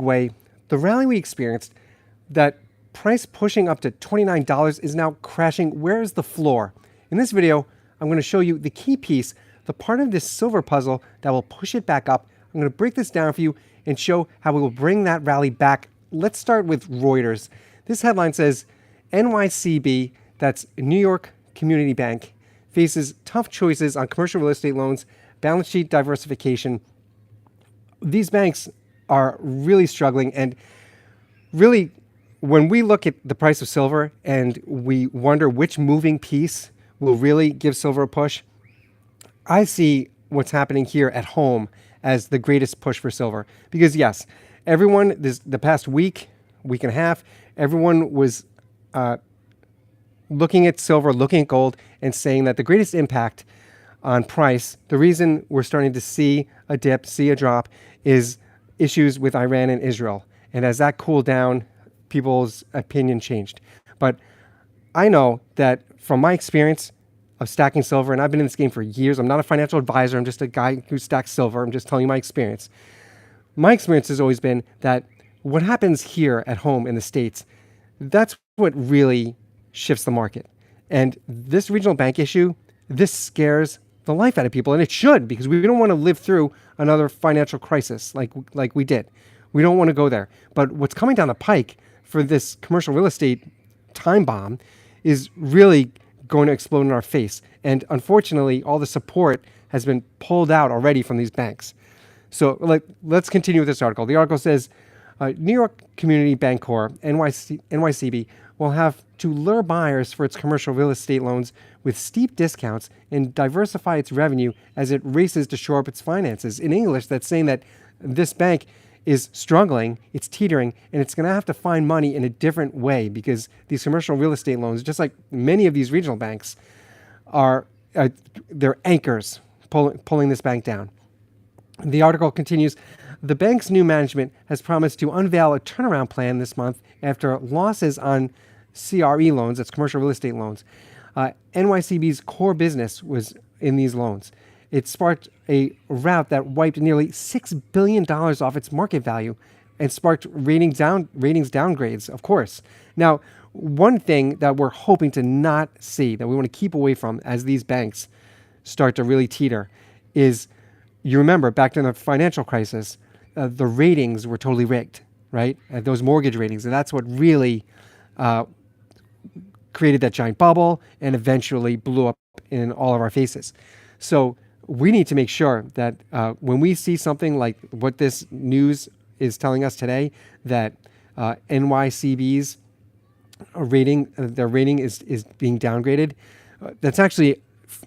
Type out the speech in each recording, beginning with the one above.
way, the rally we experienced, that price pushing up to $29 is now crashing. Where is the floor? In this video, I'm going to show you the key piece, the part of this silver puzzle that will push it back up. I'm going to break this down for you and show how we will bring that rally back. Let's start with Reuters. This headline says, NYCB, that's New York Community Bank, faces tough choices on commercial real estate loans, balance sheet diversification. These banks are really struggling, and really, when we look at the price of silver and we wonder which moving piece will really give silver a push, I see what's happening here at home as the greatest push for silver. Because yes, everyone, the past week and a half, everyone was looking at silver, looking at gold, and saying that the greatest impact on price, the reason we're starting to see a dip, see a drop, is issues with Iran and Israel. And as that cooled down, people's opinion changed. But I know that from my experience of stacking silver, and I've been in this game for years, I'm not a financial advisor, I'm just a guy who stacks silver, I'm just telling you my experience. My experience has always been that what happens here at home in the States, that's what really shifts the market. And this regional bank issue, this scares the life out of people, and it should, because we don't want to live through another financial crisis like we did. We don't want to go there. But what's coming down the pike for this commercial real estate time bomb is really going to explode in our face. And unfortunately, all the support has been pulled out already from these banks. So let's continue with this article. The article says, New York Community Bank Corp, NYCB, will have to lure buyers for its commercial real estate loans with steep discounts and diversify its revenue as it races to shore up its finances. In English, that's saying that this bank is struggling, it's teetering, and it's going to have to find money in a different way, because these commercial real estate loans, just like many of these regional banks, they're anchors pulling this bank down. The article continues, the bank's new management has promised to unveil a turnaround plan this month after losses on CRE loans, that's commercial real estate loans. NYCB's core business was in these loans. It sparked a rout that wiped nearly $6 billion off its market value and sparked ratings downgrades, of course. Now, one thing that we're hoping to not see, that we want to keep away from as these banks start to really teeter, is, you remember back in the financial crisis, the ratings were totally rigged, right? Those mortgage ratings, and that's what really created that giant bubble and eventually blew up in all of our faces. So we need to make sure that when we see something like what this news is telling us today, that NYCB's rating, their rating is being downgraded, that's actually,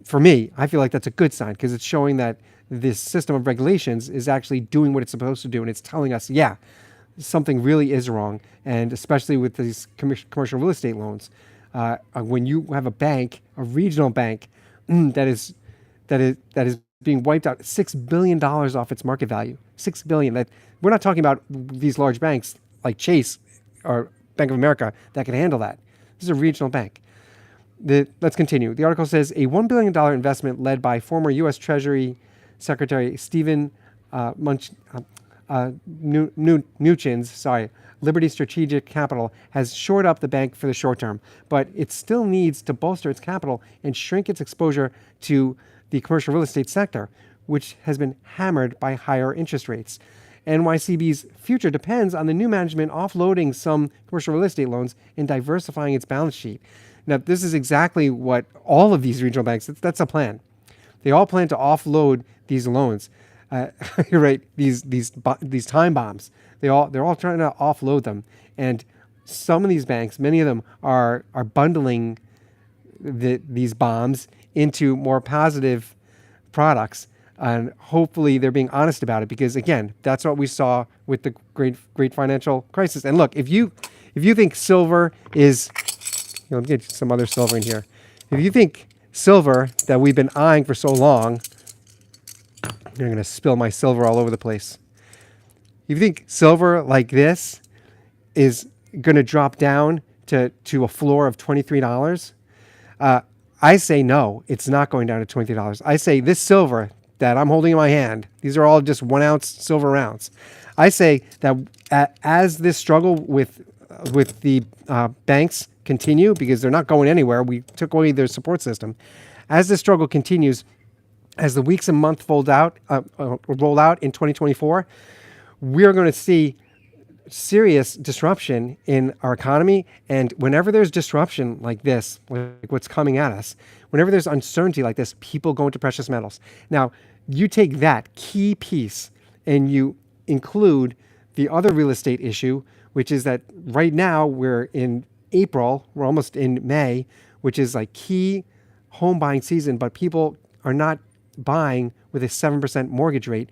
for me, I feel like that's a good sign, because it's showing that this system of regulations is actually doing what it's supposed to do, and it's telling us, yeah, something really is wrong, and especially with these commercial real estate loans. When you have a bank, a regional bank, that is being wiped out, $6 billion off its market value. $6 billion. That, we're not talking about these large banks like Chase or Bank of America that can handle that. This is a regional bank. Let's continue. The article says a $1 billion investment led by former U.S. Treasury Secretary Stephen Mnuchin's, Liberty Strategic Capital, has shored up the bank for the short term, but it still needs to bolster its capital and shrink its exposure to the commercial real estate sector, which has been hammered by higher interest rates. NYCB's future depends on the new management offloading some commercial real estate loans and diversifying its balance sheet. Now, this is exactly what all of these regional banks, that's a plan. They all plan to offload these loans. You're right, these time bombs. They're all trying to offload them, and some of these banks, many of them, are bundling these bombs into more positive products, and hopefully they're being honest about it, because again, that's what we saw with the great financial crisis. And look, if you think silver is, let me get some other silver in here. If you think silver that we've been eyeing for so long, I'm going to spill my silver all over the place. You think silver like this is going to drop down to a floor of $23? I say no, it's not going down to $23. I say this silver that I'm holding in my hand, these are all just 1 ounce silver rounds. I say that as this struggle with the banks continue, because they're not going anywhere, we took away their support system. As this struggle continues, as the weeks and months roll out in 2024, we're going to see serious disruption in our economy. And whenever there's disruption like this, like what's coming at us, whenever there's uncertainty like this, people go into precious metals. Now, you take that key piece and you include the other real estate issue, which is that right now we're in April, we're almost in May, which is like key home buying season, but people are not buying with a 7% mortgage rate.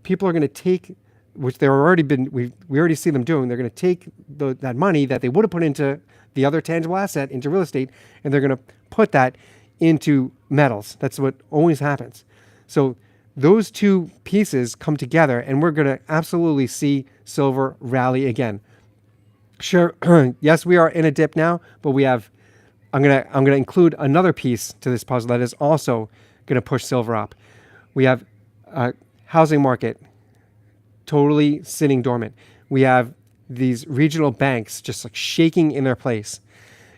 People are going to take, which they're already been, we already see them doing, they're going to take that money that they would have put into the other tangible asset, into real estate, and they're going to put that into metals. That's what always happens. So those two pieces come together, and we're going to absolutely see silver rally again. Sure, yes, we are in a dip now, but we have, I'm gonna include another piece to this puzzle that is also going to push silver up. We have housing market totally sitting dormant. We have these regional banks just like shaking in their place.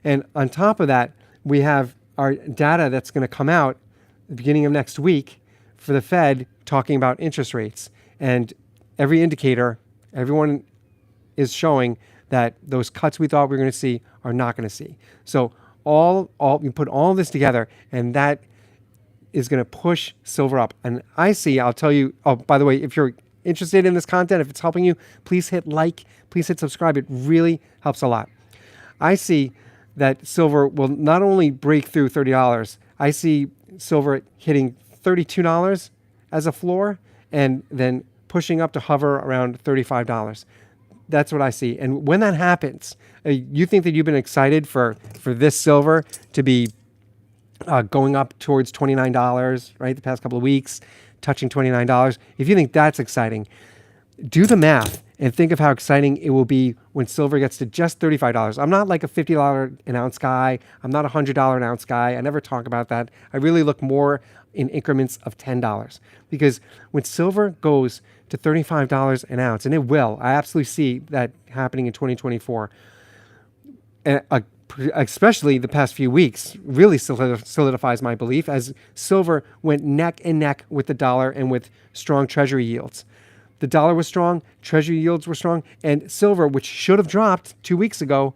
And on top of that, we have our data that's going to come out at the beginning of next week for the Fed talking about interest rates. And every indicator, everyone is showing that those cuts we thought we were going to see are not going to see. So all you put all this together, and that is going to push silver up. And I see, I'll tell you, oh, by the way, if you're interested in this content, if it's helping you, please hit like, please hit subscribe. It really helps a lot. I see that silver will not only break through $30, I see silver hitting $32 as a floor and then pushing up to hover around $35. That's what I see. And when that happens, you think that you've been excited for this silver to be going up towards $29, right? The past couple of weeks, touching $29. If you think that's exciting, do the math and think of how exciting it will be when silver gets to just $35. I'm not like a $50 an ounce guy. I'm not a $100 an ounce guy. I never talk about that. I really look more in increments of $10, because when silver goes to $35 an ounce, and it will, I absolutely see that happening in 2024, especially the past few weeks, really solidifies my belief, as silver went neck and neck with the dollar and with strong treasury yields. The dollar was strong, treasury yields were strong, and silver, which should have dropped 2 weeks ago,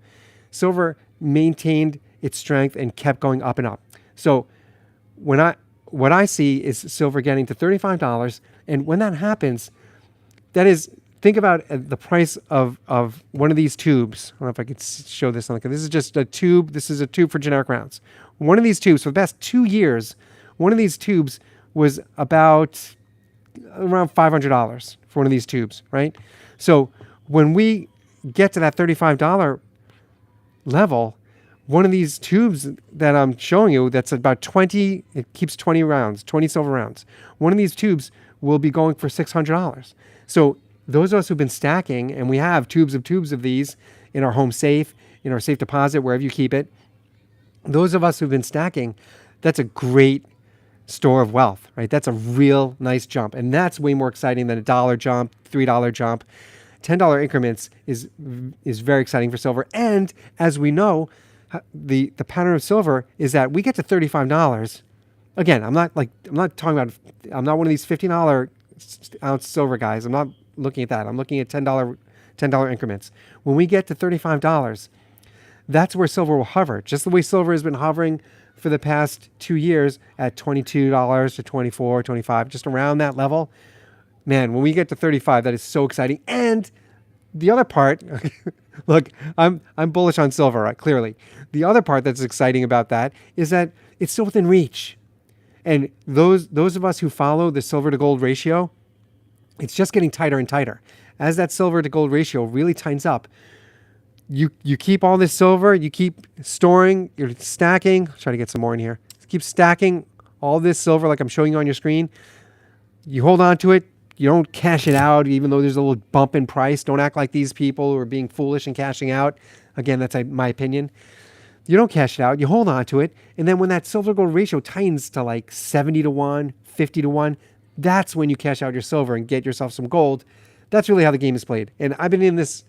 silver maintained its strength and kept going up and up. So what I see is silver getting to $35, and when that happens, that is, think about the price of one of these tubes. I don't know if I could show this. This is just a tube. This is a tube for generic rounds. One of these tubes, for the past 2 years, one of these tubes was about around $500 for one of these tubes, right? So when we get to that $35 level, one of these tubes that I'm showing you, that's about 20, it keeps 20 rounds, 20 silver rounds. One of these tubes will be going for $600. So those of us who've been stacking, and we have tubes of these in our home safe, in our safe deposit, wherever you keep it, those of us who've been stacking, that's a great store of wealth, right? That's a real nice jump. And that's way more exciting than a $1 jump, $3 jump. $10 increments is very exciting for silver. And as we know, the pattern of silver is that we get to $35. Again, I'm not one of these $15 ounce silver guys. I'm not looking at that. I'm looking at $10 increments. When we get to $35, that's where silver will hover. Just the way silver has been hovering for the past 2 years at $22 to $24, $25, just around that level. Man, when we get to 35, that is so exciting. And the other part, look, I'm bullish on silver, right? Clearly. The other part that's exciting about that is that it's still within reach. And those of us who follow the silver to gold ratio, it's just getting tighter and tighter. As that silver to gold ratio really tightens up, you keep all this silver, you keep storing, you're stacking. I'll try to get some more in here. Keep stacking all this silver like I'm showing you on your screen. You hold on to it. You don't cash it out, even though there's a little bump in price. Don't act like these people who are being foolish and cashing out. Again, that's my opinion. You don't cash it out. You hold on to it. And then when that silver gold ratio tightens to like 70 to 1, 50 to 1, that's when you cash out your silver and get yourself some gold. That's really how the game is played. And I've been in this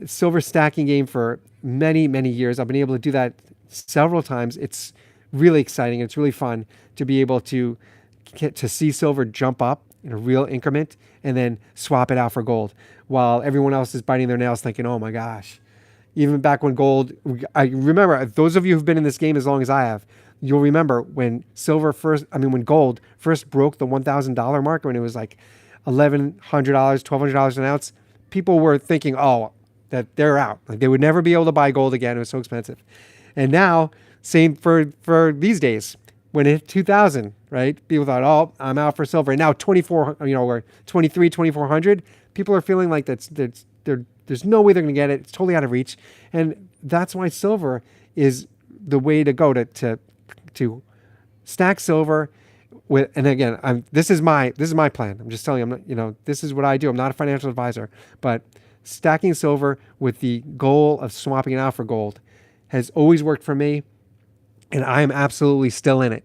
silver stacking game for many, many years. I've been able to do that several times. It's really exciting. It's really fun to be able to get to see silver jump up in a real increment and then swap it out for gold while everyone else is biting their nails thinking, oh my gosh. Even back when gold, I remember, those of you who've been in this game as long as I have, you'll remember when when gold first broke the $1,000 mark, when it was like $1,100, $1,200 an ounce, people were thinking, oh, that they're out. Like they would never be able to buy gold again. It was so expensive. And now, same for these days. When it hit 2000, right? People thought, oh, I'm out for silver. And now 2400, people are feeling like there's no way they're going to get it. It's totally out of reach. And that's why silver is the way to go to stack silver with. And again, this is my plan. I'm just telling you, this is what I do. I'm not a financial advisor, but stacking silver with the goal of swapping it out for gold has always worked for me. And I am absolutely still in it.